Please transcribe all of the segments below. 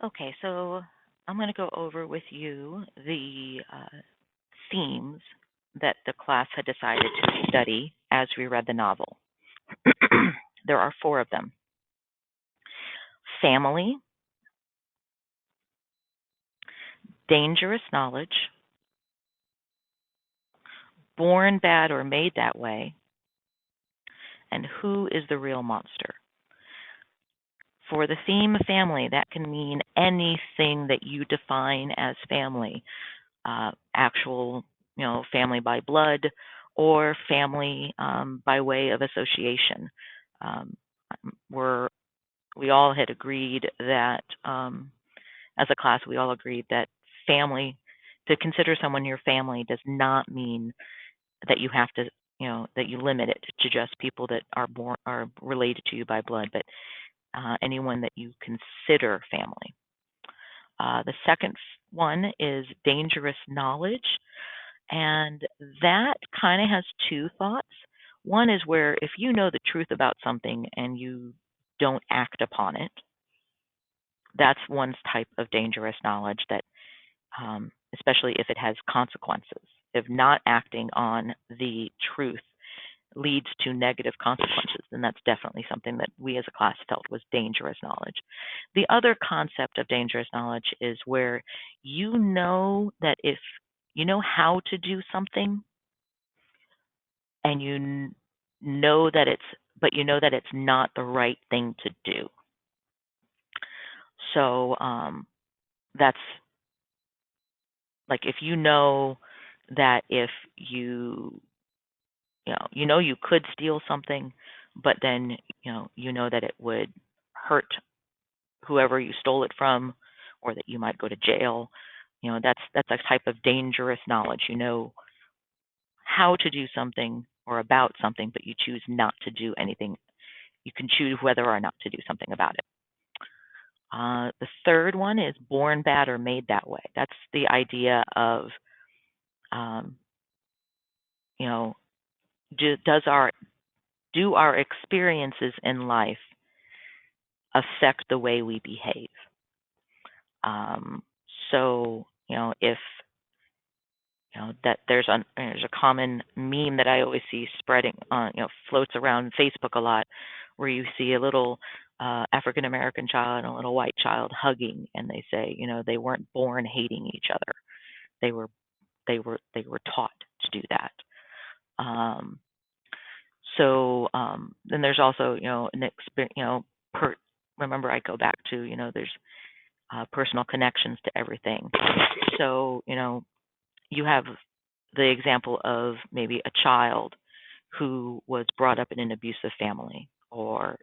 Okay, so I'm going to go over with you the themes that the class had decided to study as we read the novel. There are four of them: family, dangerous knowledge, born bad or made that way, and who is the real monster. For the theme of family, that can mean anything that you define as family, actual, family by blood or family by way of association. Um, we're, we all had agreed that, as a class, we all agreed that family, to consider someone your family does not mean that you have to, that you limit it to just people that are related to you by blood, but anyone that you consider family. The second one is dangerous knowledge, and that kind of has two thoughts. One is where if you know the truth about something and you don't act upon it, that's one type of dangerous knowledge that, especially if it has consequences. If not acting on the truth leads to negative consequences, then that's definitely something that we as a class felt was dangerous knowledge. The other concept of dangerous knowledge is where you know that if you know how to do something and know that but you know that it's not the right thing to do. So that's like if you know that if you could steal something, but then you know that it would hurt whoever you stole it from, or that you might go to jail. That's a type of dangerous knowledge. You know how to do something or about something, but you choose not to do anything. You can choose whether or not to do something about it. The third one is born bad or made that way. That's the idea of, um, you know, does our do our experiences in life affect the way we behave? Um, so, if that there's a common meme that I always see spreading on, floats around Facebook a lot, where you see a little African American child and a little white child hugging, and they say, they weren't born hating each other. They were they were taught to do that. Um, then there's also, an experience, remember I go back to, there's personal connections to everything. So, you have the example of maybe a child who was brought up in an abusive family or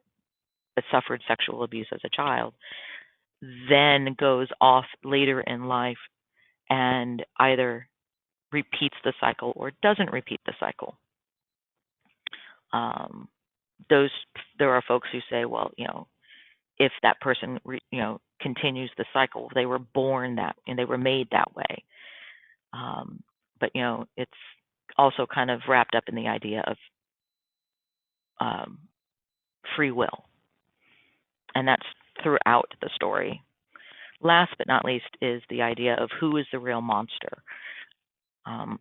suffered sexual abuse as a child, then goes off later in life and either repeats the cycle or doesn't repeat the cycle. Um, those There are folks who say, well, if that person continues the cycle, they were born that and they were made that way. But it's also kind of wrapped up in the idea of um, free will, and that's throughout the story. Last but not least is the idea of who is the real monster. Um,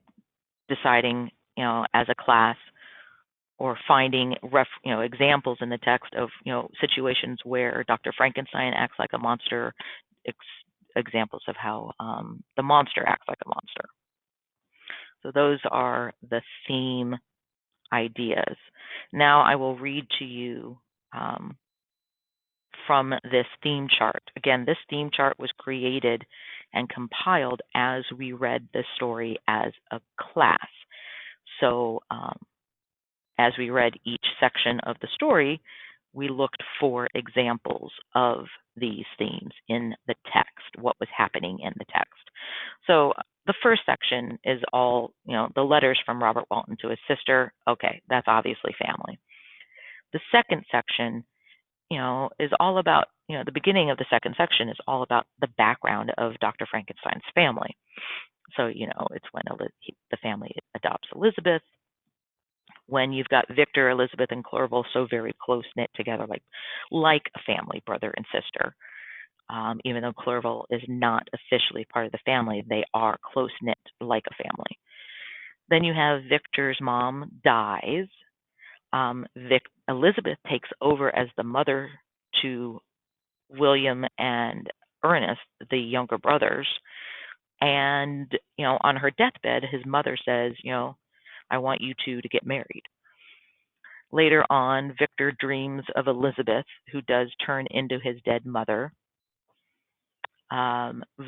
Deciding, as a class, or finding examples in the text of situations where Dr. Frankenstein acts like a monster, ex- examples of how the monster acts like a monster. So those are the theme ideas. Now I will read to you um, from this theme chart. Again, this theme chart was created and compiled as we read the story as a class. So as we read each section of the story, we looked for examples of these themes in the text, what was happening in the text. So the first section is all, the letters from Robert Walton to his sister. Okay, that's obviously family. The second section, is all about, the beginning of the second section is all about the background of Dr. Frankenstein's family. So, it's when the family adopts Elizabeth, when you've got Victor, Elizabeth, and Clerval so very close knit together, like a family, brother and sister. Even though Clerval is not officially part of the family, they are close knit like a family. Then you have Victor's mom dies. Elizabeth takes over as the mother to William and Ernest, the younger brothers. And, on her deathbed, his mother says, I want you two to get married. Later on, Victor dreams of Elizabeth, who does turn into his dead mother.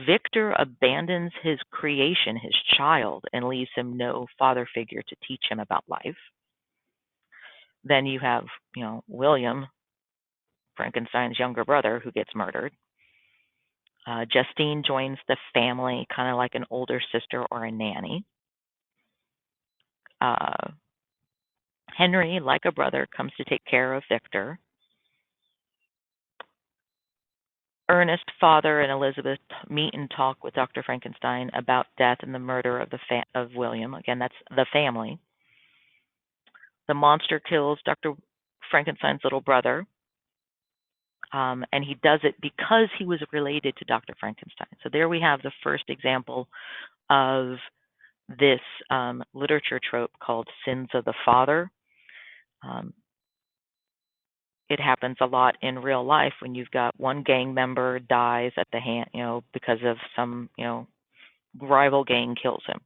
Victor abandons his creation, his child, and leaves him no father figure to teach him about life. Then you have, William, Frankenstein's younger brother, who gets murdered. Justine joins the family, kind of like an older sister or a nanny. Henry, like a brother, comes to take care of Victor. Ernest, father, and Elizabeth meet and talk with Dr. Frankenstein about death and the murder of William. Again, that's the family. The monster kills Dr. Frankenstein's little brother, and he does it because he was related to Dr. Frankenstein. So there we have the first example of this literature trope called sins of the father. It happens a lot in real life when you've got one gang member dies at the hand, because of some, rival gang kills him.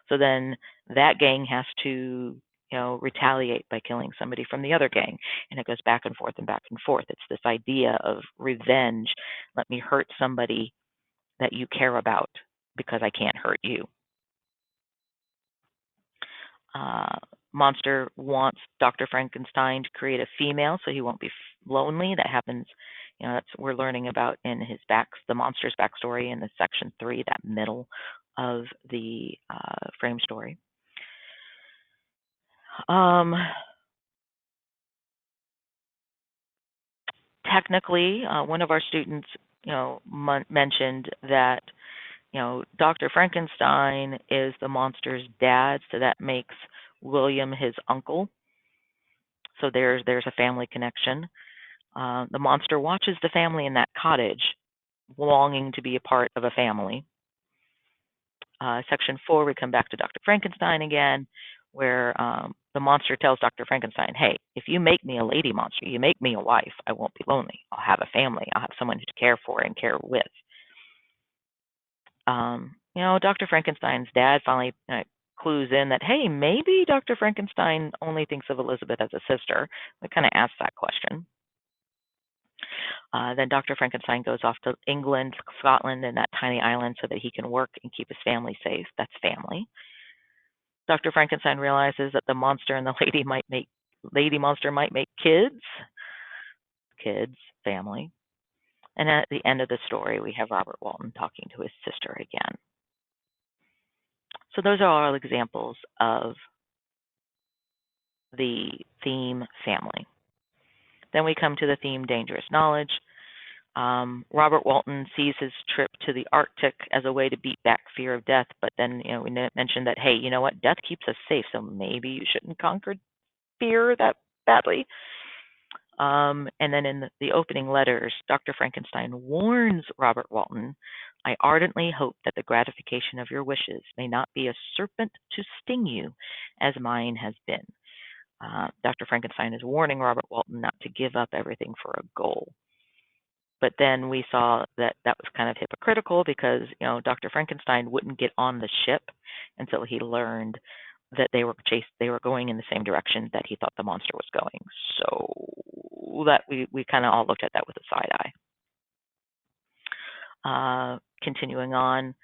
So then that gang has to, retaliate by killing somebody from the other gang. And it goes back and forth and back and forth. It's this idea of revenge. Let me hurt somebody that you care about because I can't hurt you. Monster wants Dr. Frankenstein to create a female so he won't be lonely. That happens, that's we're learning about in the monster's backstory in the section 3, that middle of the frame story. Technically, one of our students, mentioned that Dr. Frankenstein is the monster's dad, so that makes William his uncle. So there's a family connection. The monster watches the family in that cottage, longing to be a part of a family. Section 4, we come back to Dr. Frankenstein again, where the monster tells Dr. Frankenstein, hey, if you make me a lady monster, you make me a wife, I won't be lonely. I'll have a family. I'll have someone to care for and care with. Dr. Frankenstein's dad finally clues in that, hey, maybe Dr. Frankenstein only thinks of Elizabeth as a sister. We kind of asked that question. Then Dr. Frankenstein goes off to England, Scotland, and that tiny island so that he can work and keep his family safe. That's family. Dr. Frankenstein realizes that the monster and the lady monster might make kids. Kids, family. And at the end of the story, we have Robert Walton talking to his sister again. So those are all examples of the theme family. Then we come to the theme dangerous knowledge. Robert Walton sees his trip to the Arctic as a way to beat back fear of death, but then we mentioned that, hey, you know what, death keeps us safe, so maybe you shouldn't conquer fear that badly. And then in the opening letters, Dr. Frankenstein warns Robert Walton, I ardently hope that the gratification of your wishes may not be a serpent to sting you, as mine has been. Dr. Frankenstein is warning Robert Walton not to give up everything for a goal. But then we saw that was kind of hypocritical because, Dr. Frankenstein wouldn't get on the ship until he learned that they were going in the same direction that he thought the monster was going. So that we kind of all looked at that with a side eye. Continuing on,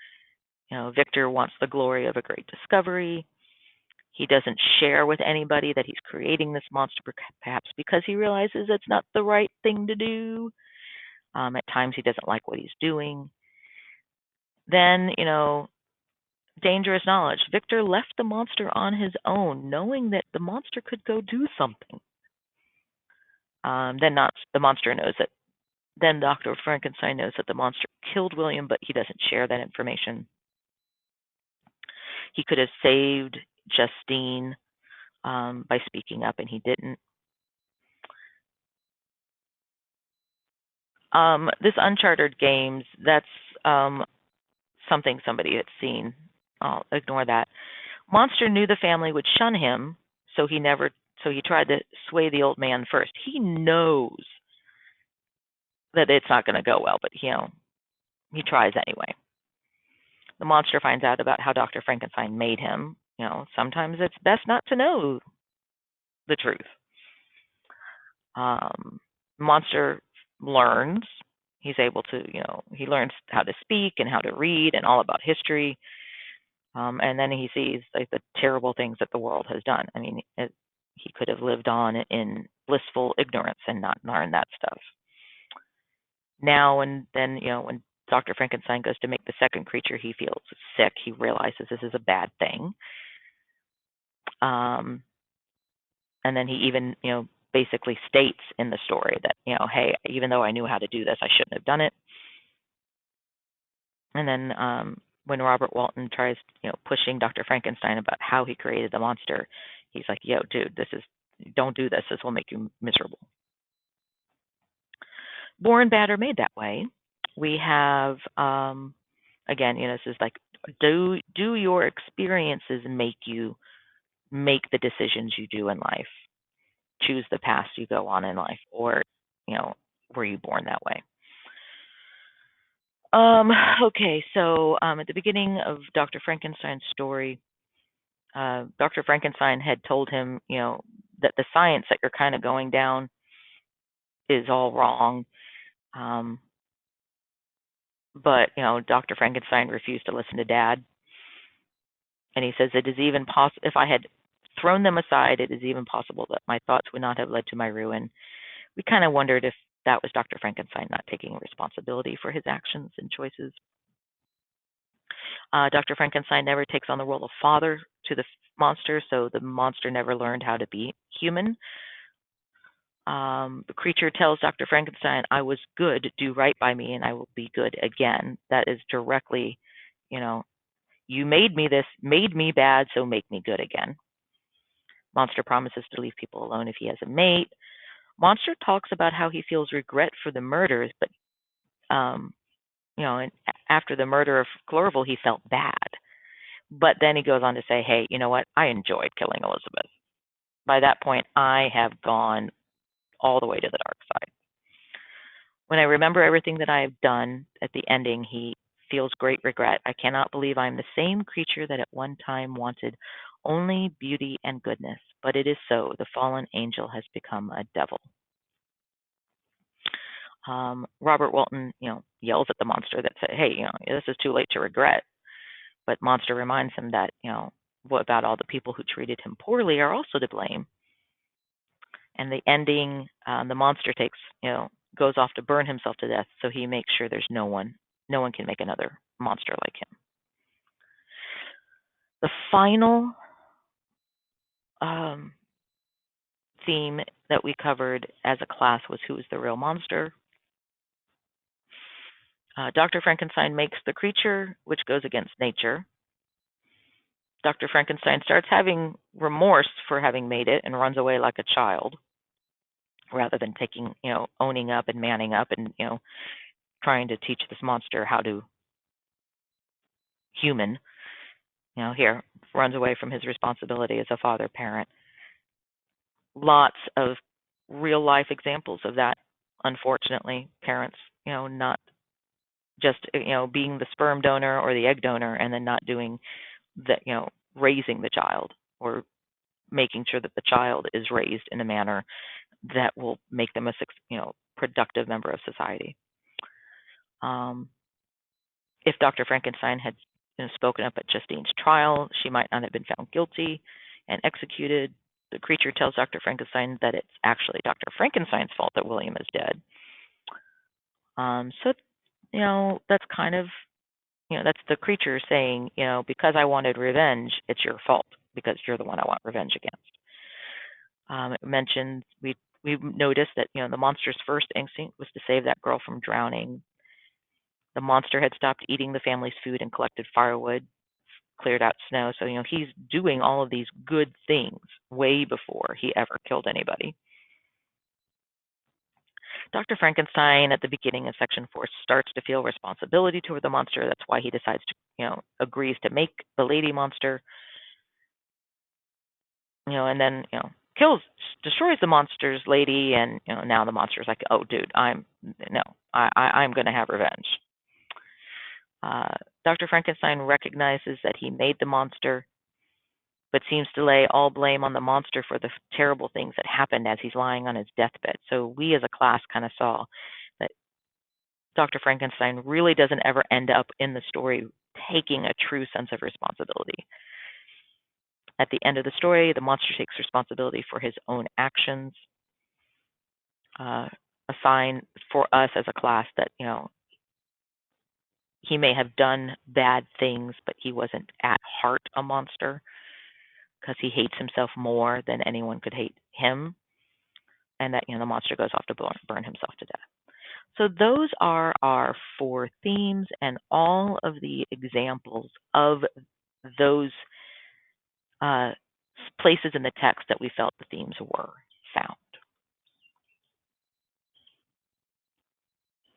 Victor wants the glory of a great discovery. He doesn't share with anybody that he's creating this monster, perhaps because he realizes it's not the right thing to do. At times he doesn't like what he's doing. Then, dangerous knowledge. Victor left the monster on his own, knowing that the monster could go do something. The monster knows that. Then Dr. Frankenstein knows that the monster killed William, but he doesn't share that information. He could have saved Justine by speaking up, and he didn't. This Uncharted games, that's um, something somebody had seen. I'll ignore that. Monster knew the family would shun him, so he tried to sway the old man first. He knows that it's not going to go well, but he tries anyway. The monster finds out about how Dr. Frankenstein made him. Sometimes it's best not to know the truth. Um, Monster learns. He's able to, he learns how to speak and how to read and all about history. And then he sees like the terrible things that the world has done. I mean, he could have lived on in blissful ignorance and not learned that stuff. Now and then, when Dr. Frankenstein goes to make the second creature, he feels sick. He realizes this is a bad thing. Um, and then he even, basically states in the story that, hey, even though I knew how to do this, I shouldn't have done it. And then when Robert Walton tries, pushing Dr. Frankenstein about how he created the monster, he's like, "Yo, dude, don't do this. This will make you miserable." Born bad or made that way. We have, again, this is like, do your experiences make you make the decisions you do in life? Choose the path you go on in life, or were you born that way? Um, okay, so at the beginning of Dr. Frankenstein's story, Dr. Frankenstein had told him, that the science that you're kind of going down is all wrong. Um, but Dr. Frankenstein refused to listen to Dad, and he says it is even possible if I had thrown them aside, it is even possible that my thoughts would not have led to my ruin. We kind of wondered if that was Dr. Frankenstein not taking responsibility for his actions and choices. Dr. Frankenstein never takes on the role of father to the monster, so the monster never learned how to be human. The creature tells Dr. Frankenstein, I was good, do right by me, and I will be good again. That is directly, you know, you made me bad, so make me good again. Monster promises to leave people alone if he has a mate. Monster talks about how he feels regret for the murders, but, um, and after the murder of Clerval, he felt bad. But then he goes on to say, hey, you know what? I enjoyed killing Elizabeth. By that point, I have gone all the way to the dark side. When I remember everything that I have done at the ending, he feels great regret. I cannot believe I am the same creature that at one time wanted only beauty and goodness. But it is so. The fallen angel has become a devil. Robert Walton, yells at the monster that said, hey, this is too late to regret. But Monster reminds him that, what about all the people who treated him poorly are also to blame. And the ending, the monster goes off to burn himself to death, so he makes sure there's no one can make another monster like him. The final um, theme that we covered as a class was who is the real monster. Dr. Frankenstein makes the creature, which goes against nature. Dr. Frankenstein starts having remorse for having made it and runs away like a child rather than owning up and manning up and, trying to teach this monster how to human. Here, runs away from his responsibility as a father parent. Lots of real life examples of that, unfortunately. Parents, not just, being the sperm donor or the egg donor and then not doing the, raising the child or making sure that the child is raised in a manner that will make them a, productive member of society. Um, if Dr. Frankenstein had spoken up at Justine's trial, she might not have been found guilty and executed. The creature tells Dr. Frankenstein that it's actually Dr. Frankenstein's fault that William is dead. So, that's kind of, that's the creature saying, because I wanted revenge, it's your fault because you're the one I want revenge against. It mentions we noticed that the monster's first instinct was to save that girl from drowning. The monster had stopped eating the family's food and collected firewood, cleared out snow. So, he's doing all of these good things way before he ever killed anybody. Dr. Frankenstein at the beginning of section 4 starts to feel responsibility toward the monster. That's why he decides to, agrees to make the lady monster, and then, kills, destroys the monster's lady, and, now the monster's like, oh, dude, no, I'm going to have revenge. Uh, Dr. Frankenstein recognizes that he made the monster, but seems to lay all blame on the monster for the terrible things that happened as he's lying on his deathbed. So we as a class kind of saw that Dr. Frankenstein really doesn't ever end up in the story taking a true sense of responsibility. At the end of the story, the monster takes responsibility for his own actions, a sign for us as a class that, he may have done bad things, but he wasn't at heart a monster because he hates himself more than anyone could hate him, and that, the monster goes off to burn himself to death. So those are our 4 themes and all of the examples of those places in the text that we felt the themes were.